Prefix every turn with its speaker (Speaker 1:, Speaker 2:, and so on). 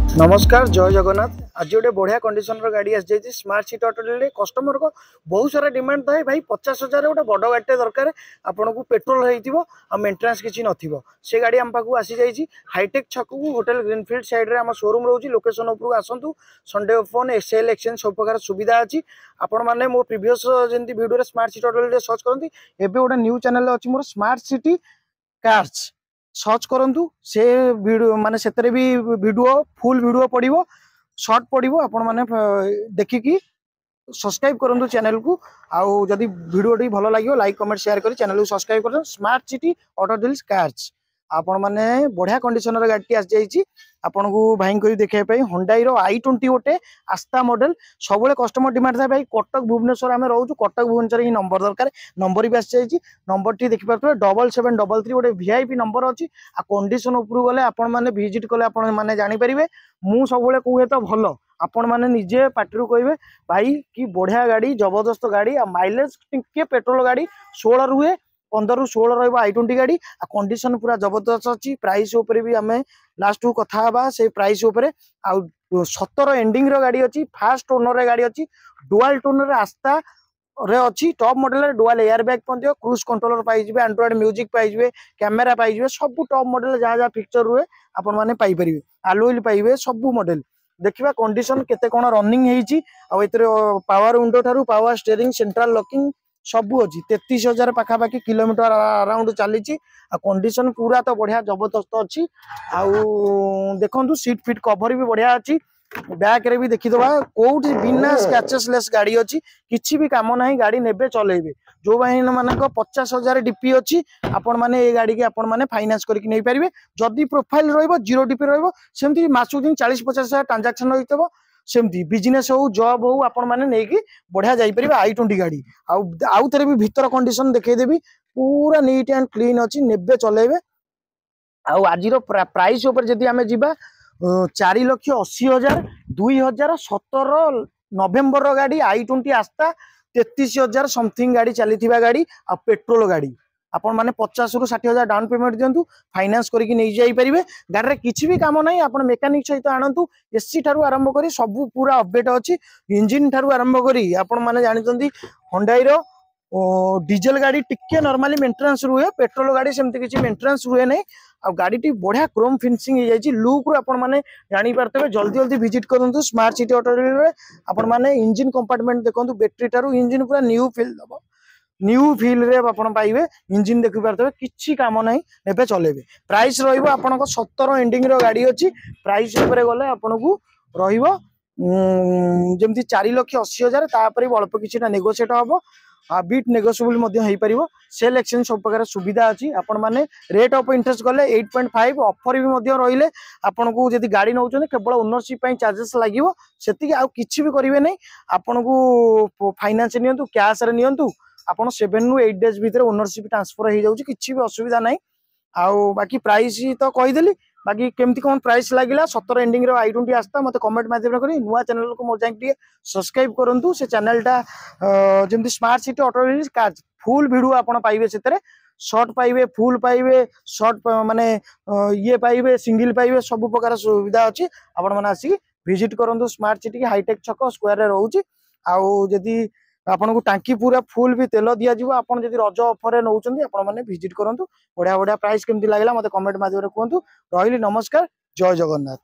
Speaker 1: नमस्कार जय जगन्नाथ। आज गोटे बढ़िया कंडीशन गाड़ी आसी जाइए smart city auto dealer. Customer को बहुत सारा डिमांड थाए भाई 50,000 गोटे बड़ गाड़ी दरकार आपन को पेट्रोल हो मेन्टेनान्स किसी नथिबो से गाड़ी आम पाखु आसी जाइए हाईटेक छक को होटल ग्रीनफील्ड साइड में आम शोरूम रोचे लोकेशन उपरू आसतु संडे ओपन एक्सएल एक्सचेंज सब प्रकार सुविधा अच्छी। आपण मैंने मो प्रीवियस जमी video smart city auto dealer search करती एवं गोटे न्यू चैनल अच्छी मोर स्मार्ट सिटी कार्स सर्च करूँ से वीडियो माने से भी वीडियो फुल वीडियो पड़ो शॉर्ट पड़ो आपण मैंने देखिकी सब्सक्राइब करूँ चैनल को। आउ जदि वीडियो टी भल लगे लाइक कमेंट शेयर कर चैनल को सब्सक्राइब कर smart city auto deals cars. आपण मैंने बढ़िया कंडीशन गाड़ी आसी जाइए आपन को भाई को देखा हुंडई i20 गोटे आस्था मॉडल सब कस्टमर डिमांड था भाई कटक भुवनेश्वर आम रोचु कटक भुवनेश्वर ही नंबर दरकार नंबर भी आसी जाइए नंबर टी देखिए 7733 गोटे VIP नंबर अच्छी कंडीशन उपरू गले आपण मैंने विजिट कले आपण मैंने जानीपर मु सब कहे तो भल आपण मैंने निजे पार्टी कहे भाई कि बढ़िया गाड़ी जबरदस्त गाड़ी माइलेज टे पेट्रोल गाड़ी 16 रुए 15 ରୁ 16 i20 गाड़ी कंडीशन पूरा जबरदस्त अच्छी। प्राइस उपर भी आम लास्ट को कथा से प्राइस उपर आ 17 एंडिंग गाड़ी अच्छी फास्ट ओनर गाड़ी अच्छी डुआल टोनर आस्था रे अच्छी top model dual air bag cruise controller पाइबे एंड्रॉइड म्यूजिक पाइबे कैमेरा पाइबे सब टॉप मॉडल जहाँ जहाँ पिक्चर रुए आपण मैंने पाइपर आलुइल पाइबे सब मॉडल देखा कंडीशन केते कौन रनिंग हो पावर विंडो ठारू पावर स्टीयरिंग सेंट्रल लॉकिंग सबू अच्छी 33,000 पाखापाखि किलोमीटर अराउंड चली कंडीशन पूरा तो बढ़िया जबरदस्त अच्छी। देखो सीट फिट कवर भी बढ़िया अच्छी बैक रे भी देखीदबा कोठी बिना स्क्रैचेसलेस गाड़ी अच्छी किसी भी काम ना गाड़ी नेबे चलेबे जो भाई मान 50,000 डीपी अच्छी आपण माने ये गाड़ी की आपण माने फाइनेंस करके नहीं पारिबे जदि प्रोफाइल रहइबो 0 डीपी रहइबो सेमती मासु दिन 40-50,000 ट्रांजैक्शन होइतबो सेमती बिजनेस हो जॉब हो आपण माने नेकी बढ़िया जाई परिबे i20 गाड़ी आउ थरे भी भीतर कंडीशन देखै देबी पूरा नीट एंड क्लीन अच्छी नेबे चलेबे। आउ आजिर प्राइस ऊपर जदि आमे जिबा 4,80,000 2017 नवेम्बर गाड़ी i20 आस्था 33,000 समथिंग गाड़ी चली गाड़ी आ पेट्रोल गाड़ी आपण माने 50 ରୁ 60,000 डाउन पेमेंट दिंतु फाइनेंस करके नहीं जाई परिबे गाड़ी रे किछि भी काम नहीं आपण मेकानिक सहित आनंतु एसी ठारू आरंभ करी सब पूरा अपडेट अच्छी इंजिन ठारू आरंभ करी आपण माने जानिचंदी हुंडई रो डीजल गाड़ी टिके नॉर्मली मेंटेनेंस रुए पेट्रोल गाड़ी सेमती किछि मेंटेनेंस रुए नहीं आ गाड़ी टी बढ़िया क्रोम फिनिशिंग हो जाइए लुक रू आपण माने जानि पारतबे जल्दी जल्दी विजिट करंतु स्मार्ट सिटी ऑटो डीलर रे आपण माने इंजिन कंपार्टमेंट देखंतु बैटरी ठारू इंजिन पूरा न्यू फील दबो न्यू फील रे आपण पाइबे इंजिन देखि पारतबे किछि काम नाही नेबे चलेबे प्राइस रहिबो आपण को 17 एंडिंग रो गाड़ी अछि प्राइस ऊपर गले आपण को रहिबो जेमती 4,80,000 तापर अल्प किछि नेगोशिएट हबो बीट नेगोशिएबल मध्य हो पार सेल एक्सचेंज सब प्रकार सुविधा अच्छी आपण माने रेट ऑफ इंटरेस्ट गले 8.5 ऑफर भी मध्य रहिले आपण को जदी गाड़ी नौ केवल ओनरशिप चार्जेस लगे से आउ किछि भी करेंगे नहीं आपण को फाइनेंस नियंतु कैश रे नियंतु आपण 7 ରୁ 8 डेज भीतर ओनरशिप ट्रांसफर हो जाउची किछि भी असुविधा नहीं। आउ बाकी प्राइस तो कहीदेली बाकी केमती कौन प्राइस लगिला 17 एंडिंग रो i20 आस्था मते कमेंट माध्यम रे करी नुआ चैनल को मोर जांक सब्सक्राइब करंतु से चैनलटा जेमती smart city auto dealer cars full video आपण पाइबे सेतरे शॉर्ट पाइबे फुल पाइबे शॉर्ट माने ये पाइबे सिंगल पाइबे सब प्रकार सुविधा अच्छी आपण माने आसी विजिट करंतु स्मार्ट सिटी हाईटेक छक स्क्वायर रे रहउची। आउ जदी आपन को टांकी पूरा फुल भी तेल दिया जीवो आपन जदी रज ऑफर रे नउचंदी आपण माने विजिट करंतु बढ़िया बढ़िया प्राइस केमती लागला मते कमेंट माध्यम रे कहंतु रहिली नमस्कार जय जगन्नाथ।